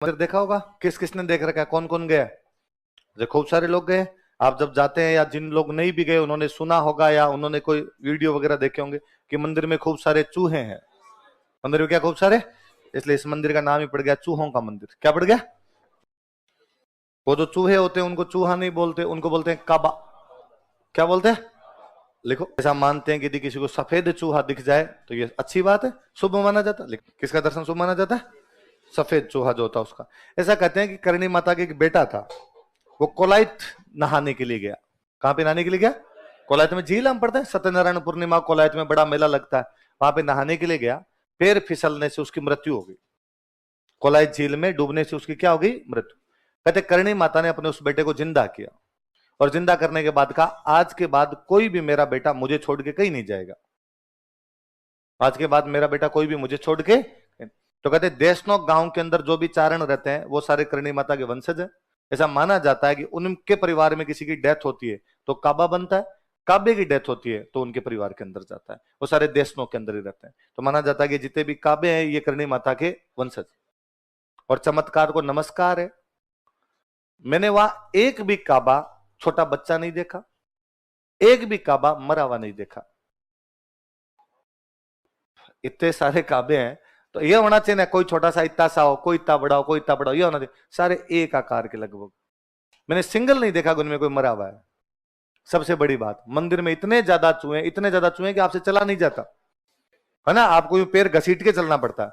मंदिर देखा होगा, किस किसने देख रखा है, कौन कौन गया? जो खूब सारे लोग गए। आप जब जाते हैं या जिन लोग नहीं भी गए उन्होंने सुना होगा या उन्होंने कोई वीडियो वगैरह देखे होंगे कि मंदिर में खूब सारे चूहे हैं। मंदिर में क्या खूब सारे, इसलिए इस मंदिर का नाम ही पड़ गया चूहों का मंदिर। क्या पड़ गया? वो जो चूहे होते हैं उनको चूहा नहीं बोलते, उनको बोलते हैं काबा। क्या बोलते हैं? लिखो। ऐसा मानते हैं कि यदि किसी को सफेद चूहा दिख जाए तो ये अच्छी बात है, शुभ माना जाता है। लेकिन किसका दर्शन शुभ माना जाता है? सफेद चूहा जो होता है उसका। ऐसा कहते हैं कि करणी माता के एक बेटा था, वो कोलाइत नहाने के लिए गया। कहां पे नहाने के लिए गया? कोलाइत में झील हम पढ़ते हैं, सत्यनारायण पूर्णिमा कोलाइत में बड़ा मेला लगता है, वहां पे नहाने के लिए गया। पैर फिसलने से उसकी मृत्यु हो गई। कोलाइत झील में डूबने से उसकी क्या हो गई? मृत्यु। कहते करणी माता ने अपने उस बेटे को जिंदा किया और जिंदा करने के बाद कहा आज के बाद कोई भी मेरा बेटा मुझे छोड़ के कहीं नहीं जाएगा। आज के बाद मेरा बेटा कोई भी मुझे छोड़ के। तो कहते देशनोक गांव के अंदर जो भी चारण रहते हैं वो सारे करणी माता के वंशज हैं। ऐसा माना जाता है कि उनके परिवार में किसी की डेथ होती है तो काबा बनता है, काबे की डेथ होती है तो उनके परिवार के अंदर जाता है। वो सारे देशनोक के अंदर ही रहते हैं। तो माना जाता है कि जितने भी काबे हैं ये करणी माता के वंशज। और चमत्कार को नमस्कार है, मैंने वहां एक भी काबा छोटा बच्चा नहीं देखा, एक भी काबा मरा हुआ नहीं देखा। इतने सारे काबे हैं तो ये होना चाहिए ना, कोई छोटा सा इतना सा हो, कोई इतना बड़ा हो, कोई इतना बड़ा हो, ये होना चाहिए। सारे एक आकार के लगभग। मैंने सिंगल नहीं देखा उनमें कोई मरा हुआ है। सबसे बड़ी बात, मंदिर में इतने ज्यादा चूहे कि आपसे चला नहीं जाता है ना। आपको यूं पैर घसीट के चलना पड़ता है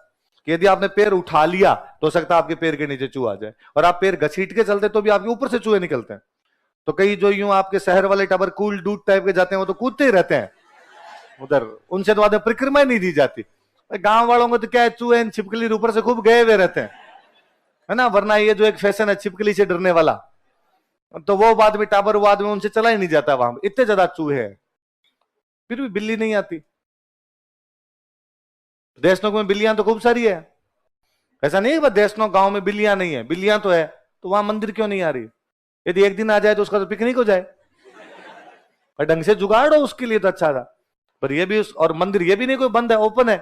कि यदि आपने पैर उठा लिया तो हो सकता है आपके पैर के नीचे चूहा आ जाए, और आप पैर घसीट के चलते तो भी आपके ऊपर से चूहे निकलते हैं। तो कई जो यूं आपके शहर वाले टाबर कूल डूड टाइप के जाते हैं वो तो कूदते ही रहते हैं उधर, उनसे तो आधे परिक्रमा नहीं दी जाती। गांव वालों को तो क्या है, चूहे छिपकली ऊपर से खूब गए हुए रहते हैं है ना। वरना ये जो एक फैशन है छिपकली से डरने वाला, तो वो बाद में टाबर वो आदमी उनसे चला ही नहीं जाता। वहां इतने ज्यादा चूहे हैं फिर भी बिल्ली नहीं आती। देशनोक में बिल्लियां तो खूब सारी है। ऐसा नहीं है देशनोक गांव में बिल्लियां नहीं है, बिल्लियां तो है। तो वहां मंदिर क्यों नहीं आ रही? यदि एक दिन आ जाए तो उसका तो पिकनिक हो जाए और ढंग से जुगाड़ हो उसके लिए तो अच्छा था। पर ये भी और मंदिर ये भी नहीं कोई बंद है, ओपन है।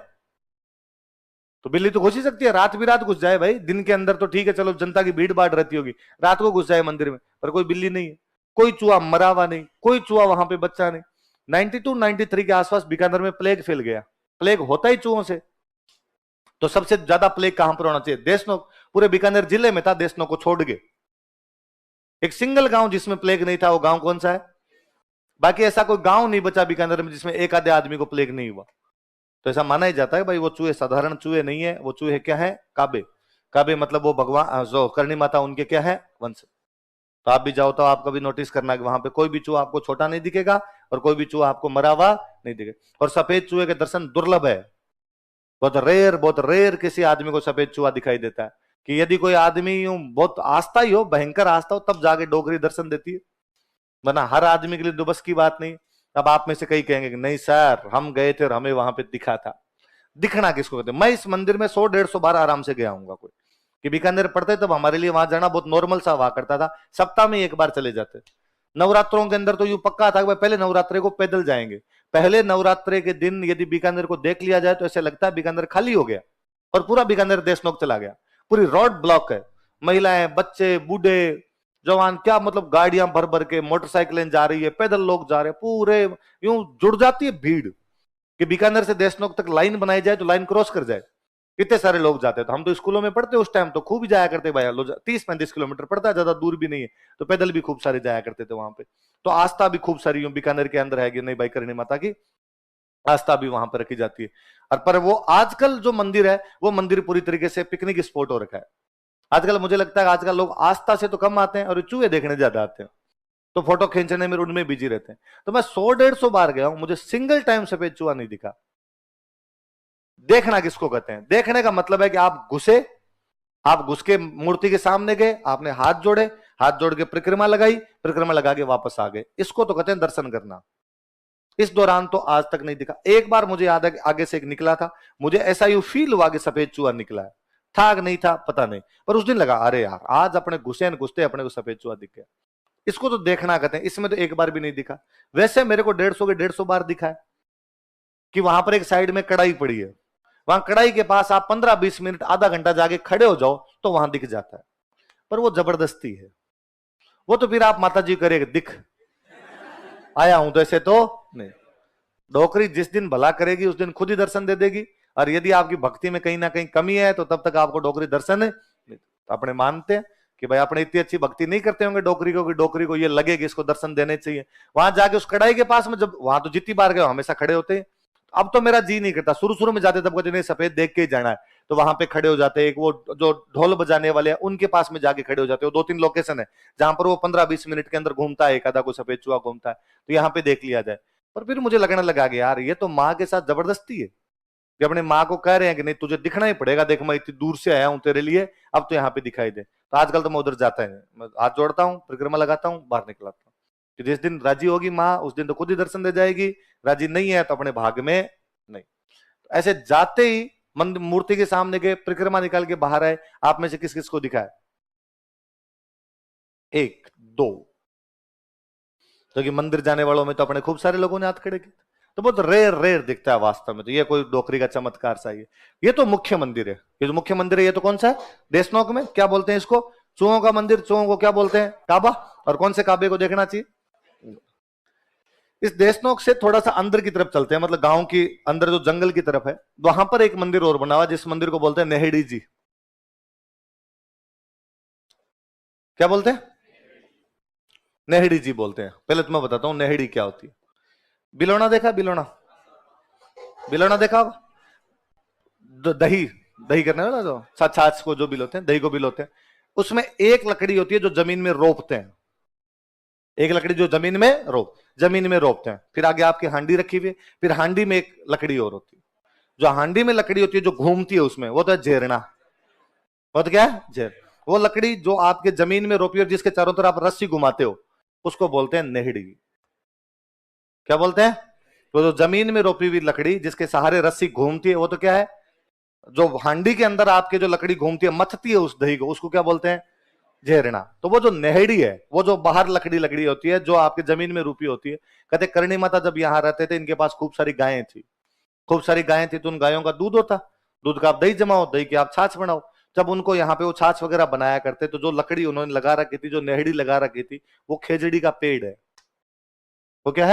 तो बिल्ली तो घुस ही सकती है, रात भी रात घुस जाए भाई। दिन के अंदर तो ठीक है, चलो जनता की भीड़ भाड़ रहती होगी, रात को घुस जाए मंदिर में, पर कोई बिल्ली नहीं है। कोई चूहा मरा हुआ नहीं, कोई चूहा वहां पे बच्चा नहीं। 92 93 के आसपास बीकानेर में प्लेग फैल गया। प्लेग होता ही चूहों से। तो सबसे ज्यादा प्लेग कहां पर होना चाहिए? देशनोक। पूरे बीकानेर जिले में था, देशनोक को छोड़ के एक सिंगल गांव जिसमें प्लेग नहीं था। वो गांव कौन सा है? बाकी ऐसा कोई गांव नहीं बचा बीकानेर में जिसमें एक आधे आदमी को प्लेग नहीं हुआ। तो ऐसा माना ही जाता है भाई वो चूहे साधारण चूहे नहीं है, वो चूहे क्या है? काबे। काबे मतलब वो भगवान जो करणी माता उनके क्या है? वंश। तो आप भी जाओ तो आप कभी नोटिस करना कि वहां पे कोई भी चूहा आपको छोटा नहीं दिखेगा और कोई भी चूहा आपको मरा हुआ नहीं दिखेगा। और सफेद चूहे के दर्शन दुर्लभ है, बहुत रेयर किसी आदमी को सफेद चूहा दिखाई देता है। कि यदि कोई आदमी यूं बहुत आस्था ही हो, भयंकर आस्था हो, तब जाके डोगरी दर्शन देती है, वरना हर आदमी के लिए तो बस की बात नहीं। अब आप में से कई कहेंगे कि नहीं सर हम गए थे और हमें वहां पे दिखा था। दिखना किसको कहते हैं? मैं इस मंदिर में 100-150 बार आराम से गया हूंगा। कोई कि बीकानेर पड़ते तब हमारे लिए वहां जाना बहुत नॉर्मल सा हुआ करता था। सप्ताह में एक बार चले जाते। नवरात्रों के अंदर तो यूं पक्का था कि पहले नवरात्रे को पैदल जाएंगे। पहले नवरात्रे के दिन यदि बीकानेर को देख लिया जाए तो ऐसे लगता है बीकानेर खाली हो गया और पूरा बीकानेर देशनोक चला गया। पूरी रोड ब्लॉक है, महिलाएं, बच्चे, बूढ़े, जवान, क्या मतलब गाड़ियां भर भर के, मोटरसाइकिलें जा रही है, पैदल लोग जा रहे हैं, पूरे यूं जुड़ जाती है भीड़ कि बीकानेर से देशनोक तक लाइन बनाई जाए तो लाइन क्रॉस कर जाए। इतने सारे लोग जाते हैं। तो हम तो स्कूलों में पढ़ते उस टाइम तो खूब जाया करते भाई। 30-35 किलोमीटर पड़ता है, ज्यादा दूर भी नहीं है, तो पैदल भी खूब सारे जाया करते थे वहां पे। तो आस्था भी खूब सारी बीकानेर के अंदर है कि नहीं भाई करणी माता की आस्था भी वहां पर रखी जाती है। और पर वो आजकल जो मंदिर है वो मंदिर पूरी तरीके से पिकनिक स्पॉट हो रखा है। आजकल मुझे लगता है आजकल लोग आस्था से तो कम आते हैं और चूहे देखने ज्यादा आते हैं, तो फोटो खींचने में उनमें बिजी रहते हैं। तो मैं 100-150 बार गया हूं, मुझे सिंगल टाइम सफेद चूहा नहीं दिखा। देखना किसको कहते हैं? देखने का मतलब है कि आप घुसे, आप घुस के मूर्ति के सामने गए, आपने हाथ जोड़े, हाथ जोड़ के परिक्रमा लगाई, परिक्रमा लगा के वापस आ गए, इसको तो कहते हैं दर्शन करना। इस दौरान तो आज तक नहीं दिखा। एक बार मुझे याद है कि आगे से एक निकला था, मुझे ऐसा यूं फील हुआ कि सफेद चूहा निकला है, था कि नहीं था पता नहीं, पर उस दिन लगा अरे यार आज अपने घुसे घुसते अपने को सफेद चूहा दिख गया। इसको तो देखना कहते हैं। इसमें तो एक बार भी नहीं दिखा। वैसे मेरे को 150 के 150 बार दिखा है कि वहां पर एक साइड में कढ़ाई पड़ी है, वहां कढ़ाई के पास आप 15-20 मिनट आधा घंटा जाके खड़े हो जाओ तो वहां दिख जाता है, पर वो जबरदस्ती है। वो तो फिर आप माता जी करेगा दिख आया हूं तो ऐसे तो नहीं। डोकरी जिस दिन भला करेगी उस दिन खुद ही दर्शन दे देगी, और यदि आपकी भक्ति में कहीं ना कहीं कमी है तो तब तक आपको डोकरी दर्शन नहीं। अपने मानते हैं कि भाई अपने इतनी अच्छी भक्ति नहीं करते होंगे डोकरी को कि डोकरी को ये लगे कि इसको दर्शन देने चाहिए। वहां जाके उस कढ़ाई के पास में, जब वहां तो जितनी बार गए हमेशा खड़े होते हैं, अब तो मेरा जी नहीं करता। शुरू शुरू में जाते तब कहते नहीं सफेद देख के ही जाना है, तो वहां पे खड़े हो जाते हैं। एक वो जो ढोल बजाने वाले हैं उनके पास में जाके खड़े हो जाते हो। 2-3 लोकेशन है जहां पर वो 15-20 मिनट के अंदर घूमता है, एक आधा कोई सफेद चूहा घूमता है, तो यहाँ पे देख लिया जाए। पर फिर मुझे लगने लगा कि यार ये तो माँ के साथ जबरदस्ती है, कि अपने माँ को कह रहे हैं कि नहीं तुझे दिखना ही पड़ेगा, देख मैं इतनी दूर से आया हूं तेरे लिए, अब तो यहाँ पे दिखाई दे। तो आजकल तो मैं उधर जाता है, मैं हाथ जोड़ता हूँ, परिक्रमा लगाता हूँ, बाहर निकल आता हूँ कि जिस दिन राजी होगी माँ उस दिन तो खुद ही दर्शन दे जाएगी, राजी नहीं है तो अपने भाग में नहीं। ऐसे जाते ही मंदिर मूर्ति के सामने गए, परिक्रमा निकाल के बाहर आए। आप में से किस किस को दिखा है? 1 2। तो कि मंदिर जाने वालों में तो अपने खूब सारे लोगों ने हाथ खड़े किए, तो बहुत रेयर रेयर दिखता है वास्तव में। तो ये कोई डोकरी का चमत्कार सा ही है। ये तो मुख्य मंदिर है, ये जो मुख्य मंदिर है ये तो कौन सा है? देशनोक में क्या बोलते हैं इसको? चूहों का मंदिर। चूहों को क्या बोलते हैं? काबा। और कौन से काबे को देखना चाहिए? इस देशनोक से थोड़ा सा अंदर की तरफ चलते हैं, मतलब गांव की अंदर जो जंगल की तरफ है, वहां पर एक मंदिर और बना हुआ, जिस मंदिर को बोलते हैं नेहड़ी जी। क्या बोलते हैं? नेहड़ी जी बोलते हैं। पहले तो मैं बताता हूं नेहड़ी क्या होती है। बिलोना देखा? बिलोना, बिलोना देखा होगा? दही दही करने वाला जो छाछ को जो बिलोते हैं, दही को बिलोते हैं, उसमें एक लकड़ी होती है जो जमीन में रोपते हैं। एक लकड़ी जो जमीन में रोपते हैं। फिर आगे आपकी हांडी रखी हुई, फिर हांडी में एक लकड़ी और होती है। जो हांडी में लकड़ी होती है जो घूमती है उसमें, वो तो है जेरना। वो तो क्या है? जेर। वो लकड़ी जो आपके जमीन में रोपी और जिसके चारों तरफ आप रस्सी घुमाते हो, उसको बोलते हैं नेहड़ी। क्या बोलते हैं? वो जो जमीन में रोपी हुई लकड़ी जिसके सहारे रस्सी घूमती है, वो तो क्या है? जो हांडी के अंदर आपके जो लकड़ी घूमती है, मथती है उस दही को, उसको क्या बोलते हैं? झेरना। तो वो जो नेहड़ी है, वो जो बाहर लकड़ी लकड़ी होती है जो आपके जमीन में रूपी होती है। कहते करणी माता जब यहाँ रहते थे, इनके पास खूब सारी गायें थी, खूब सारी गायें थी, तो उन गायों का दूध होता, दूध का आप दही जमाओ, दही की आप छाछ बनाओ। जब उनको यहाँ पे वो छाछ वगैरह बनाया करते, तो जो लकड़ी उन्होंने लगा रखी थी, जो नेहड़ी लगा रखी थी, वो खेजड़ी का पेड़ है। वो क्या है?